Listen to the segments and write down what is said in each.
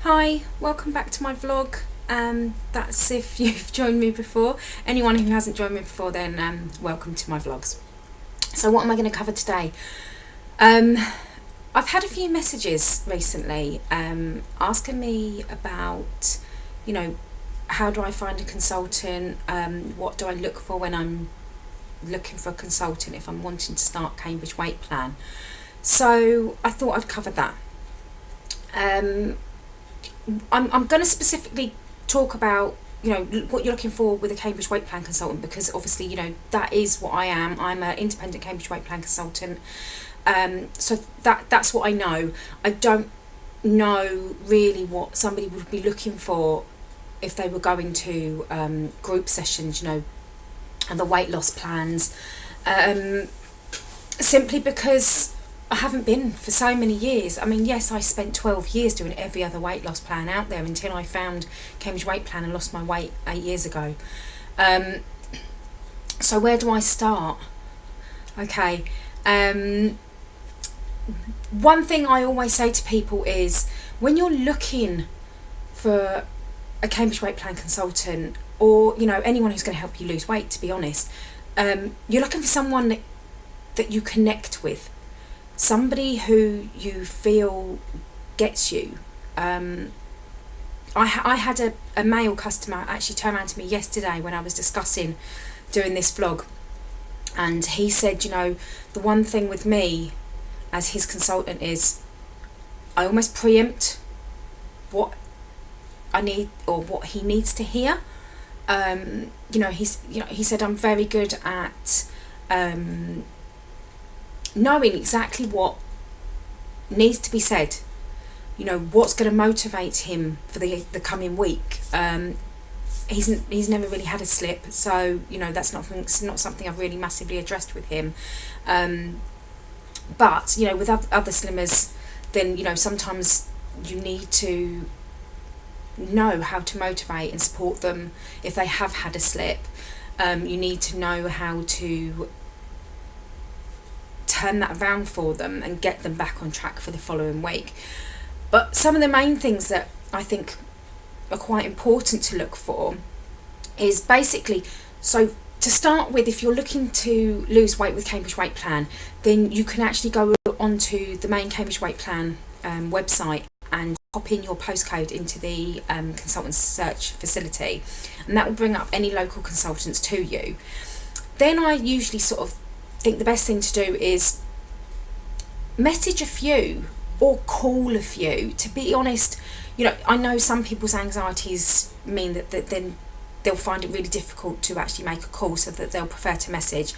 Hi, welcome back to my vlog. That's if you've joined me before. Anyone who hasn't joined me before, then welcome to my vlogs. So what am I going to cover today? I've had a few messages recently asking me about, how do I find a consultant? What do I look for when I'm looking for a consultant if I'm wanting to start Cambridge Weight Plan? So I thought I'd cover that. I'm going to specifically talk about what you're looking for with a Cambridge Weight Plan consultant, because obviously that is what I am. I'm an independent Cambridge Weight Plan consultant, so that's what I know. I don't know really what somebody would be looking for if they were going to group sessions, and the weight loss plans, simply because I haven't been for so many years. I mean, yes, I spent 12 years doing every other weight loss plan out there until I found Cambridge Weight Plan and lost my weight 8 years ago. So where do I start? Okay. One thing I always say to people is, when you're looking for a Cambridge Weight Plan consultant, or anyone who's going to help you lose weight, to be honest, you're looking for someone that you connect with. Somebody who you feel gets you. I had a male customer actually turn around to me yesterday when I was discussing doing this vlog, and he said, the one thing with me as his consultant is I almost preempt what I need or what he needs to hear. He said I'm very good at knowing exactly what needs to be said, what's going to motivate him for the coming week. He's never really had a slip, so that's not something I've really massively addressed with him. But with other slimmers, then sometimes you need to know how to motivate and support them if they have had a slip. You need to know how to turn that around for them and get them back on track for the following week. But some of the main things that I think are quite important to look for is basically, so to start with, if you're looking to lose weight with Cambridge Weight Plan, then you can actually go onto the main Cambridge Weight Plan website and pop in your postcode into the consultant search facility, and that will bring up any local consultants to you. Then I usually sort of think the best thing to do is message a few or call a few. To be honest, I know some people's anxieties mean that then they'll find it really difficult to actually make a call, so that they'll prefer to message.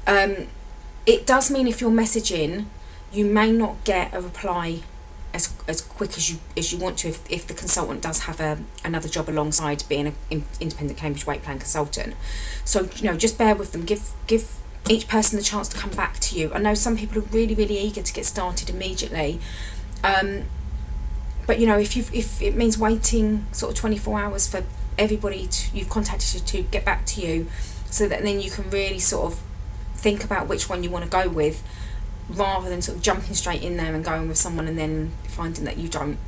It does mean if you're messaging, you may not get a reply as quick as you want to, if the consultant does have another job alongside being an independent Cambridge Weight Plan consultant. So just bear with them, give each person the chance to come back to you. I know some people are really, really eager to get started immediately, but if it means waiting sort of 24 hours for everybody you've contacted to get back to you, so that then you can really sort of think about which one you want to go with, rather than sort of jumping straight in there and going with someone and then finding that you don't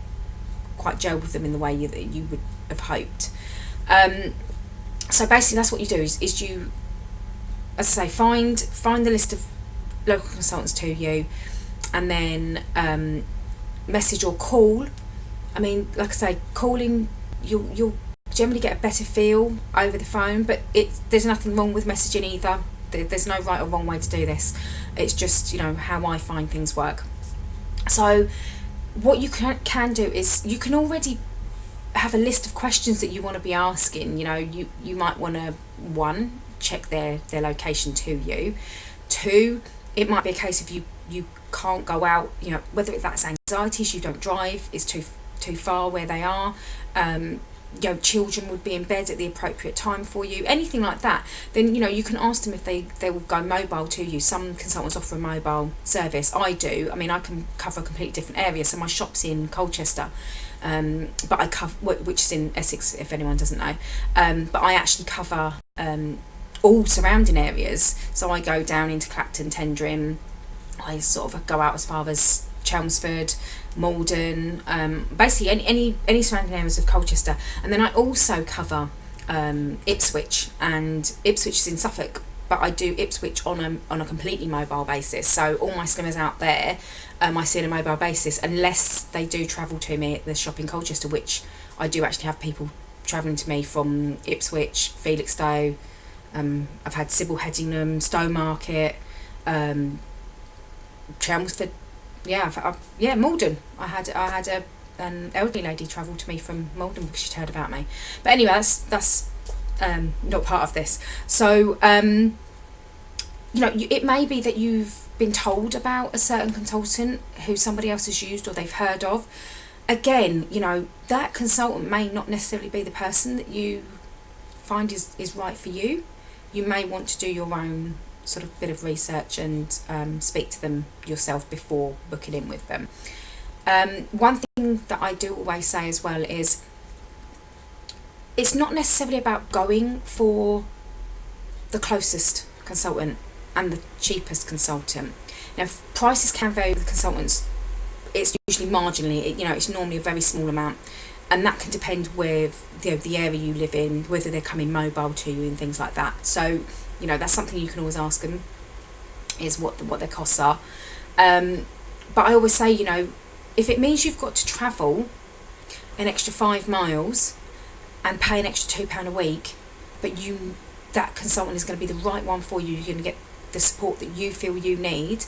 quite gel with them in the way that you would have hoped. So basically that's what you do, is you, as I say, find the list of local consultants to you, and then message or call. I mean, like I say, calling, you'll generally get a better feel over the phone, but there's nothing wrong with messaging either. There's no right or wrong way to do this. It's just how I find things work. So what you can do is, you can already have a list of questions that you want to be asking. You might want to, 1, check their location to you. 2, it might be a case of you can't go out, whether that's anxieties, you don't drive, it's too far where they are, children would be in bed at the appropriate time for you, anything like that. Then you can ask them if they will go mobile to you. Some consultants offer a mobile service. I do. I mean, I can cover a completely different area, so my shop's in Colchester, but I cover, which is in Essex, if anyone doesn't know, but I actually cover all surrounding areas. So I go down into Clacton, Tendring, I sort of go out as far as Chelmsford, Malden, basically any surrounding areas of Colchester. And then I also cover Ipswich, and Ipswich is in Suffolk, but I do Ipswich on a completely mobile basis. So all my slimmers out there, I see on a mobile basis, unless they do travel to me at the shop in Colchester, which I do actually have people travelling to me from Ipswich, Felixstowe. I've had Sybil Headingham, Stowmarket, Chelmsford. Malden. I had an elderly lady travel to me from Malden because she'd heard about me. But anyway, that's not part of this. So it may be that you've been told about a certain consultant who somebody else has used or they've heard of. Again, that consultant may not necessarily be the person that you find is right for you. You may want to do your own sort of bit of research and speak to them yourself before booking in with them. One thing that I do always say as well is it's not necessarily about going for the closest consultant and the cheapest consultant. Now, prices can vary with consultants. It's usually marginally, it's normally a very small amount, and that can depend with the area you live in, whether they're coming mobile to you and things like that. So that's something you can always ask them, is what their costs are. But I always say, if it means you've got to travel an extra 5 miles and pay an extra £2 a week, but that consultant is going to be the right one for you, you're going to get the support that you feel you need,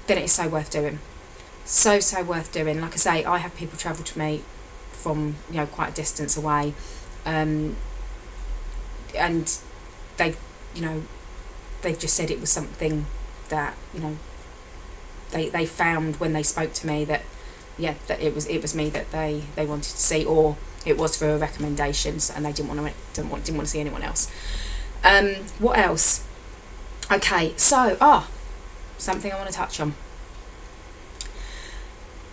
then it's so worth doing. So worth doing. Like I say, I have people travel to me from quite a distance away, and they've just said it was something that they found when they spoke to me that it was me that they wanted to see, or it was for recommendations and they didn't want to see anyone else. What else? Okay, so something I want to touch on.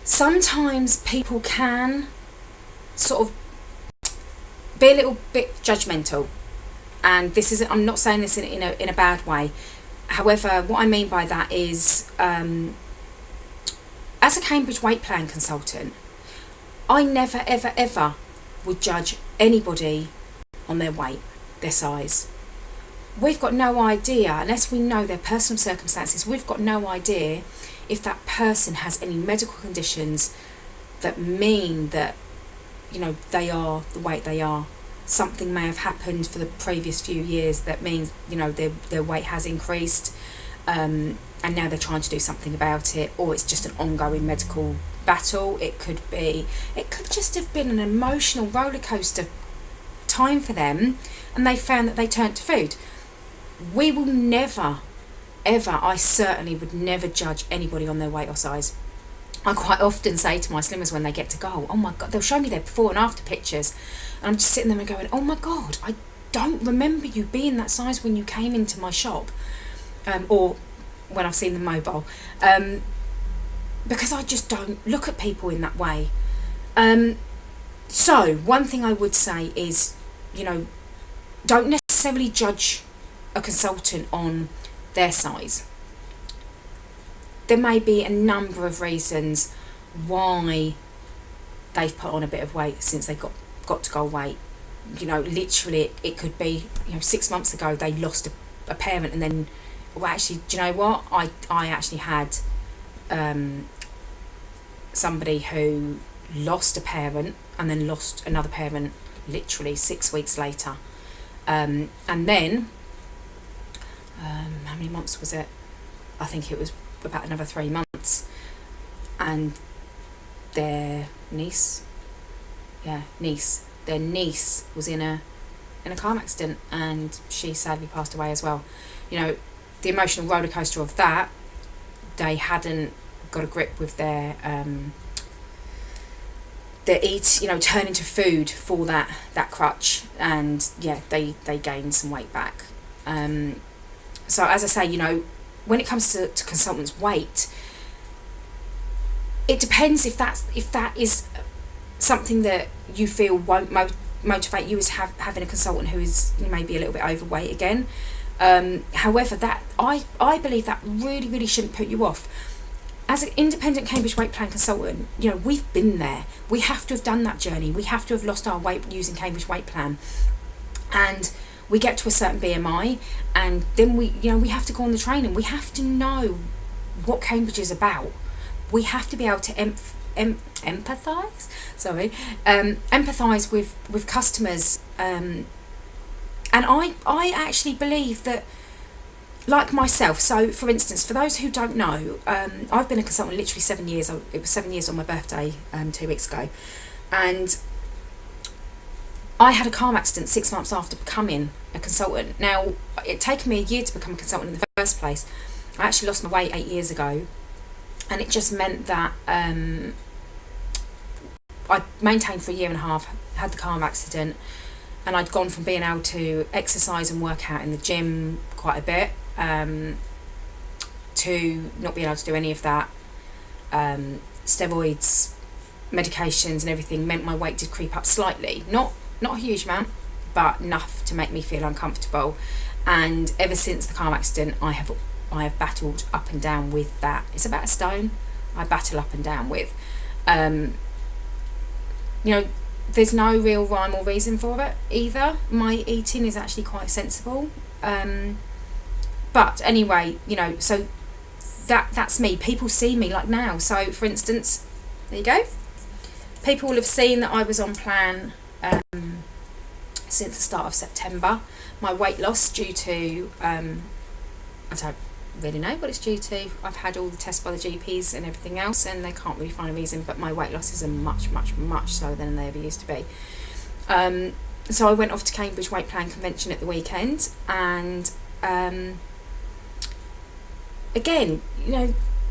Sometimes people can sort of be a little bit judgmental, and I'm not saying this in a bad way. However, what I mean by that is, as a Cambridge weight plan consultant, I never ever ever would judge anybody on their weight, their size. We've got no idea, unless we know their personal circumstances, we've got no idea if that person has any medical conditions that mean that they are the weight they are. Something may have happened for the previous few years that means their weight has increased, and now they're trying to do something about it, or it's just an ongoing medical battle. It could just have been an emotional roller coaster time for them, and they found that they turned to food. We will never ever, I certainly would never judge anybody on their weight or size. I quite often say to my slimmers when they get to go, oh my God, they'll show me their before and after pictures, and I'm just sitting there and going, oh my God, I don't remember you being that size when you came into my shop, or when I've seen them mobile, because I just don't look at people in that way. So one thing I would say is, don't necessarily judge a consultant on their size. There may be a number of reasons why they've put on a bit of weight since they got to goal weight. Literally it could be 6 months ago they lost a parent, and then actually, do you know what, I actually had somebody who lost a parent and then lost another parent literally 6 weeks later, and then how many months was it? I think it was about another 3 months, and their niece was in a car accident, and she sadly passed away as well. The emotional roller coaster of that, they hadn't got a grip with their turning to food for that crutch, and they gained some weight back. So as I say, when it comes to consultants' weight, it depends if that is something that you feel won't motivate you, as having a consultant who is maybe a little bit overweight again. However, that I believe that really shouldn't put you off. as an independent Cambridge Weight Plan consultant, you know, we've been there. We have to have done that journey. We have to have lost our weight using Cambridge Weight Plan. And we get to a certain BMI, and then we have to go on the training. We have to know what Cambridge is about. We have to be able to empathise with customers. And I actually believe that, like myself, so for instance, for those who don't know, I've been a consultant literally 7 years. It was 7 years on my birthday 2 weeks ago, and I had a car accident 6 months after becoming a consultant. Now, it taken me a year to become a consultant in the first place. I actually lost my weight 8 years ago, and it just meant that I maintained for a year and a half, had the car accident, and I'd gone from being able to exercise and work out in the gym quite a bit to not being able to do any of that. Steroids, medications and everything meant my weight did creep up slightly. Not a huge amount, but enough to make me feel uncomfortable. And ever since the car accident, I have battled up and down with that. It's about a stone I battle up and down with. There's no real rhyme or reason for it either. My eating is actually quite sensible. But anyway, so that's me. People see me like now. So for instance, there you go. People will have seen that I was on plan since the start of September. My weight loss due to, I don't really know what it's due to. I've had all the tests by the GPs and everything else, and they can't really find a reason, but my weight losses are much, much, much slower than they ever used to be. So I went off to Cambridge Weight Plan Convention at the weekend, and again,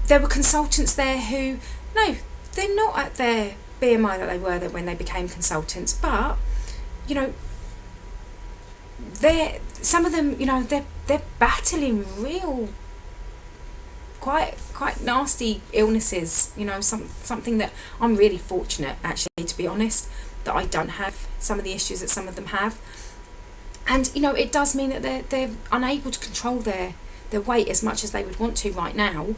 there were consultants there who, no, they're not at their BMI that they were when they became consultants, but some of them, they're battling real quite nasty illnesses. Something that I'm really fortunate, actually, to be honest, that I don't have some of the issues that some of them have. And it does mean that they're unable to control their weight as much as they would want to right now.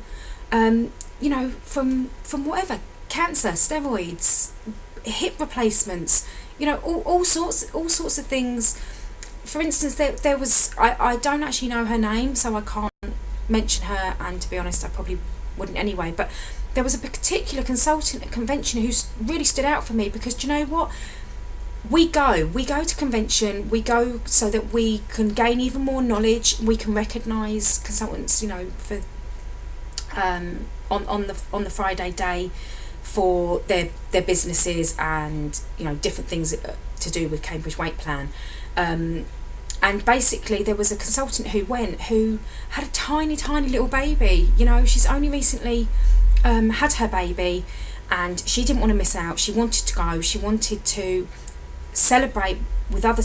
From whatever, cancer, steroids, hip replacements, all sorts of things. For instance, there was, I don't actually know her name, so I can't mention her, and to be honest, I probably wouldn't anyway, but there was a particular consultant at convention who really stood out for me, because do you know what? We go to convention, we go so that we can gain even more knowledge, we can recognise consultants, for on the Friday day for their businesses and different things to do with Cambridge Weight Plan. And basically there was a consultant who had a tiny little baby. She's only recently had her baby, and she didn't want to miss out. She wanted to go. She wanted to celebrate with other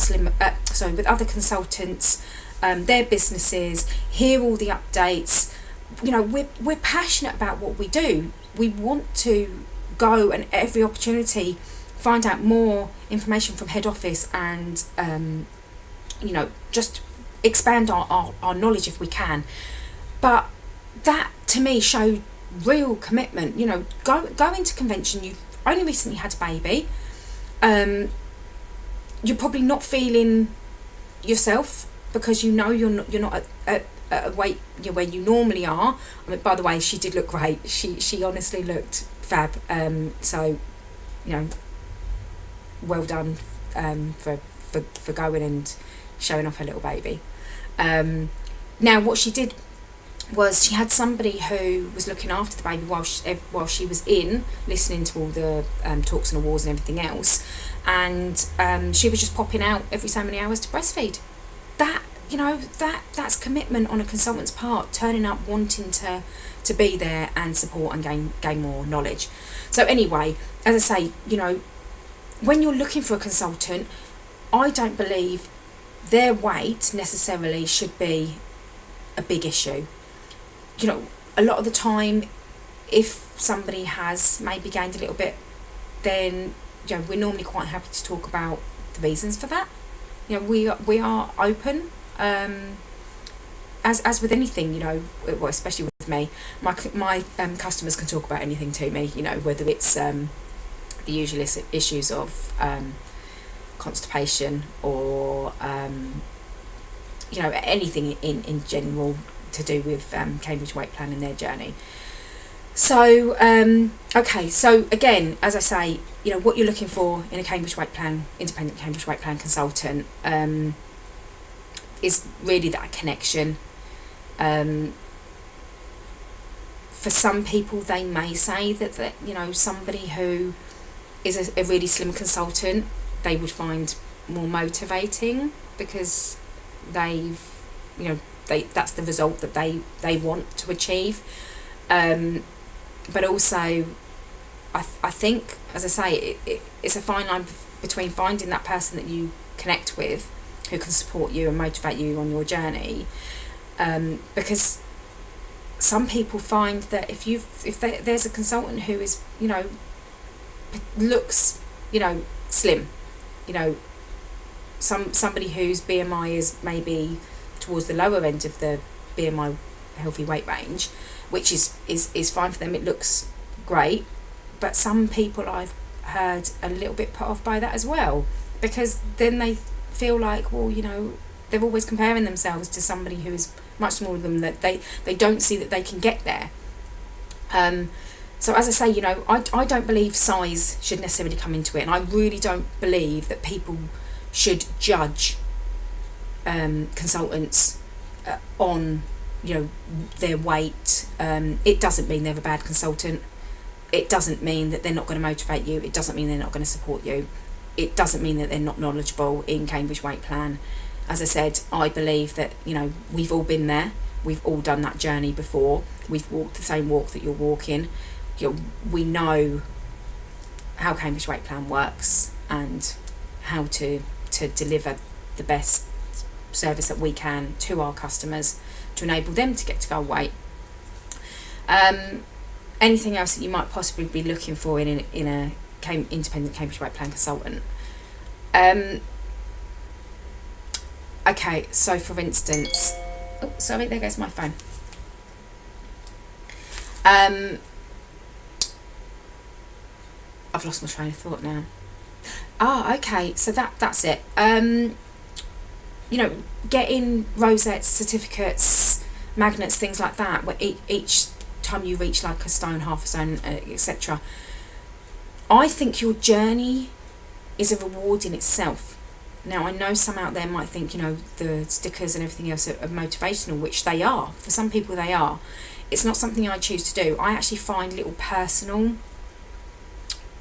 consultants, their businesses, hear all the updates. We're passionate about what we do. We want to go and every opportunity find out more information from head office and just expand our knowledge if we can. But that to me showed real commitment. Going to convention, you've only recently had a baby, you're probably not feeling yourself because you're not at a weight where you normally are. I mean, by the way, she did look great. She honestly looked fab. So well done for going and showing off her little baby. Now what she did was she had somebody who was looking after the baby while she was in, listening to all the talks and awards and everything else, and she was just popping out every so many hours to breastfeed. That's commitment on a consultant's part, turning up, wanting to be there and support and gain more knowledge. So anyway, as I say, when you're looking for a consultant, I don't believe their weight necessarily should be a big issue. A lot of the time, if somebody has maybe gained a little bit, then we're normally quite happy to talk about the reasons for that. We are open, as with anything, especially with me. My customers can talk about anything to me, you know, whether it's the usual issues of constipation or you know, anything in general to do with Cambridge Weight Plan and their journey. So okay, so again, as I say, you know, what you're looking for in a Cambridge Weight Plan, independent Cambridge Weight Plan consultant, is really that connection. For some people, they may say that you know, somebody who is a really slim consultant, they would find more motivating because they've, you know, that's the result that they want to achieve. But also, I think, as I say, it's a fine line between finding that person that you connect with, who can support you and motivate you on your journey, because some people find that if there's a consultant who is, you know, looks, you know, slim, you know, somebody whose BMI is maybe towards the lower end of the BMI healthy weight range, which is fine for them, it looks great, but some people I've heard a little bit put off by that as well, because then they feel like, well, you know, they're always comparing themselves to somebody who is much smaller than them, that they don't see that they can get there. So as I say, you know, I don't believe size should necessarily come into it, and I really don't believe that people should judge consultants on, you know, their weight. It doesn't mean they're a bad consultant. It doesn't mean that they're not going to motivate you. It doesn't mean they're not going to support you. It doesn't mean that they're not knowledgeable in Cambridge Weight Plan. As I said, I believe that, you know, we've all been there. We've all done that journey before. We've walked the same walk that you're walking. You know, we know how Cambridge Weight Plan works and how to deliver the best service that we can to our customers to enable them to get to goal weight. Anything else that you might possibly be looking for in a independent Cambridge Weight Plan consultant? Okay, so for instance, oh sorry, there goes my phone. I've lost my train of thought now. Okay, so that's it. You know, getting rosettes, certificates, magnets, things like that, where each time you reach like a stone, half a stone, etc. I think your journey is a reward in itself. Now, I know some out there might think, you know, the stickers and everything else are motivational, which they are. For some people, they are. It's not something I choose to do. I actually find little personal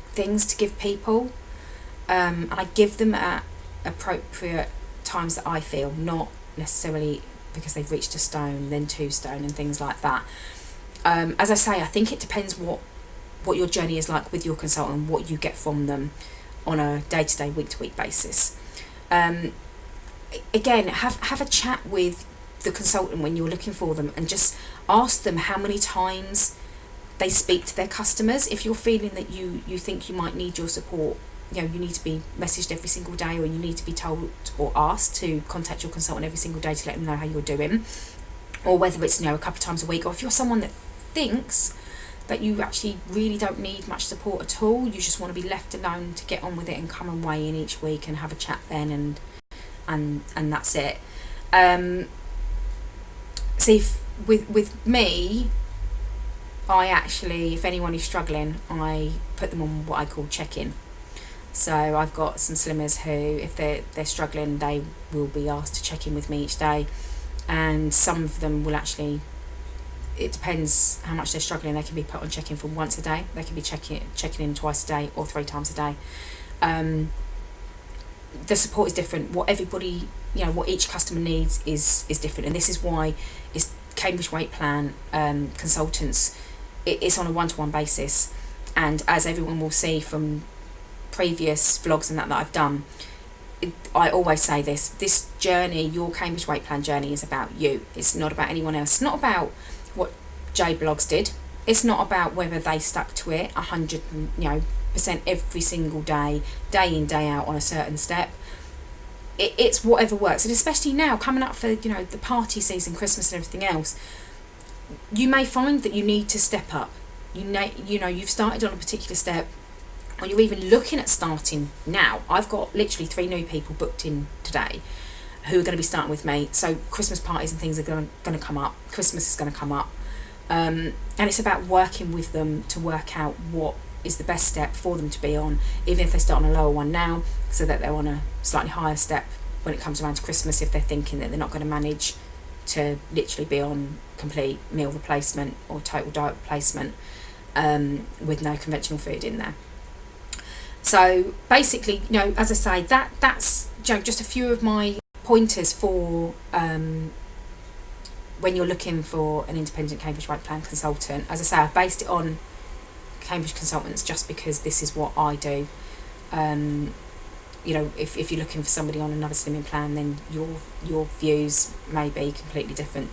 things to give people. And I give them at appropriate times that I feel, not necessarily because they've reached a stone, then 2 stone and things like that. As I say, I think it depends what your journey is like with your consultant, what you get from them on a day-to-day, week-to-week basis. Again, have a chat with the consultant when you're looking for them, and just ask them how many times they speak to their customers. If you're feeling that you think you might need your support, you know, you need to be messaged every single day, or you need to be told or asked to contact your consultant every single day to let them know how you're doing, or whether it's, you know, a couple of times a week, or if you're someone that thinks that you actually really don't need much support at all, you just want to be left alone to get on with it and come and weigh in each week and have a chat then, and that's it. See, with me, I actually, if anyone is struggling, I put them on what I call check-in. So I've got some slimmers who, if they're struggling, they will be asked to check in with me each day, and some of them will actually, it depends how much they're struggling, they can be put on check-in for once a day, they can be checking in twice a day or 3 times a day. The support is different. What everybody, you know, what each customer needs is different, and this is why it's Cambridge Weight Plan consultants. It's on a one-to-one basis, and as everyone will see from previous vlogs and that I've done, I always say this journey, your Cambridge Weight Plan journey, is about you. It's not about anyone else. It's not about what J Blogs did. It's not about whether they stuck to it 100%, you know, every single day, day in, day out on a certain step. It's whatever works, and especially now coming up for, you know, the party season, Christmas and everything else. you may find that you need to step up. You've started on a particular step, or you're even looking at starting now. I've got literally 3 new people booked in today who are going to be starting with me. So Christmas parties and things are going to come up. Christmas is going to come up. And it's about working with them to work out what is the best step for them to be on, even if they start on a lower one now, so that they're on a slightly higher step when it comes around to Christmas, if they're thinking that they're not going to manage to literally be on complete meal replacement or total diet replacement with no conventional food in there. So basically, as I say, that's just a few of my pointers for when you're looking for an independent Cambridge Weight Plan consultant. As I say, I've based it on Cambridge Consultants just because this is what I do. If you're looking for somebody on another slimming plan, then your views may be completely different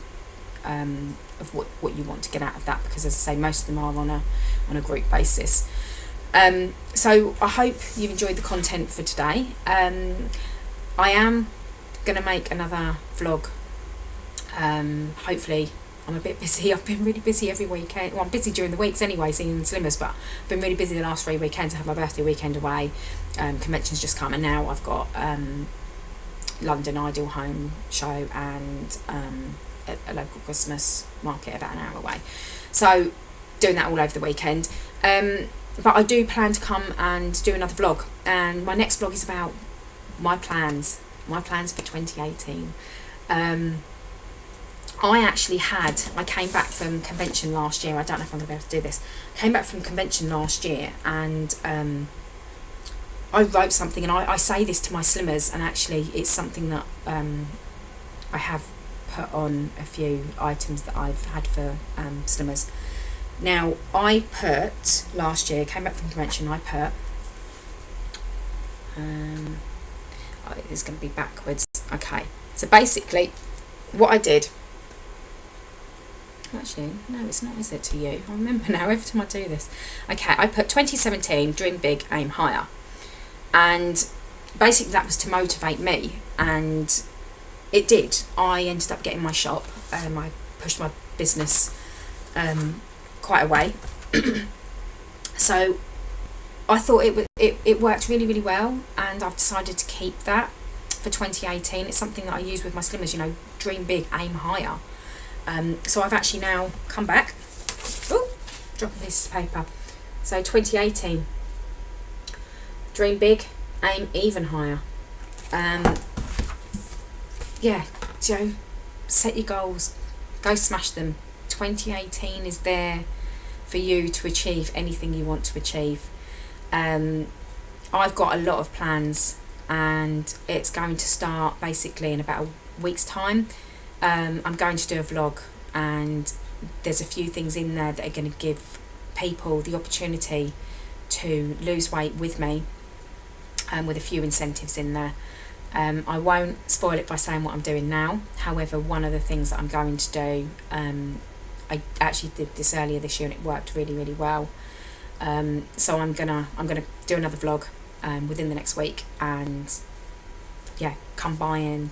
of what you want to get out of that, because as I say, most of them are on a group basis. So I hope you've enjoyed the content for today. I am going to make another vlog. Hopefully, I'm a bit busy. I've been really busy every weekend. Well, I'm busy during the weeks anyway, seeing the Slimmers, but I've been really busy the last 3 weekends. I had my birthday weekend away. Conventions just come, and now I've got London Ideal Home show and a local Christmas market about an hour away. So doing that all over the weekend. But I do plan to come and do another vlog, and my next vlog is about my plans for 2018. I came back from convention last year. I don't know if I'm going to be able to do this. I came back from convention last year, and I wrote something, and I say this to my slimmers, and actually it's something that I have put on a few items that I've had for slimmers. Now, I put, last year, came back from convention, I put, it's going to be backwards. Okay, so basically, what I did, actually, no, it's not, is it, to you? I remember now, every time I do this. Okay, I put 2017, dream big, aim higher. And basically that was to motivate me, and it did. I ended up getting my shop. I pushed my business quite a way. So I thought it worked really, really well, and I've decided to keep that for 2018. It's something that I use with my slimmers, dream big, aim higher. So I've actually now come back. Oh, dropping this paper. So 2018, dream big, aim even higher. Set your goals, go smash them. 2018 is there for you to achieve anything you want to achieve. I've got a lot of plans, and it's going to start basically in about a week's time. I'm going to do a vlog, and there's a few things in there that are going to give people the opportunity to lose weight with me, with a few incentives in there. I won't spoil it by saying what I'm doing now. However, one of the things that I'm going to do, I actually did this earlier this year and it worked really, really well. So I'm gonna do another vlog within the next week, and come by and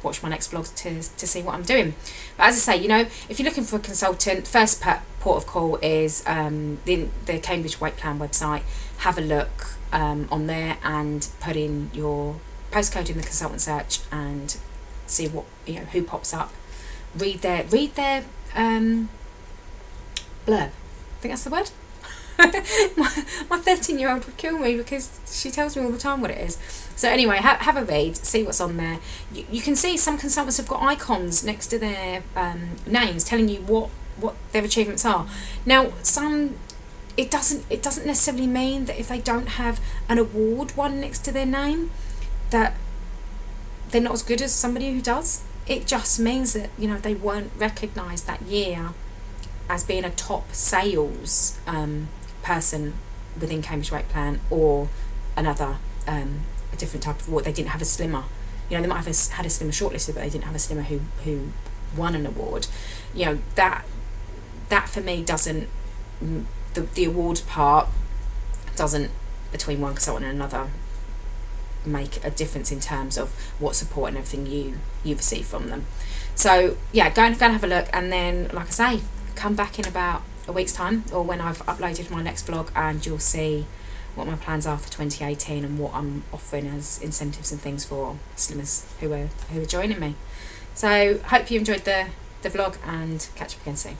watch my next vlog to see what I'm doing. But as I say, if you're looking for a consultant, first port of call is the Cambridge Weight Plan website. Have a look on there and put in your postcode in the consultant search and see what who pops up. Read their blurb. I think that's the word. my 13-year-old would kill me because she tells me all the time what it is. So anyway, have a read, see what's on there. You can see some consultants have got icons next to their names telling you what their achievements are. Now, it doesn't necessarily mean that if they don't have an award one next to their name that they're not as good as somebody who does. It just means that they weren't recognised that year as being a top sales person within Cambridge Weight Plan, or another a different type of award. They didn't have a slimmer. They might have had a slimmer shortlisted, but they didn't have a slimmer who won an award. That for me doesn't, the award part doesn't, between one consultant and another, make a difference in terms of what support and everything you receive from them. So yeah, go and have a look, and then like I say, come back in about a week's time, or when I've uploaded my next vlog, and you'll see what my plans are for 2018 and what I'm offering as incentives and things for slimmers who are joining me. So hope you enjoyed the vlog, and catch up again soon.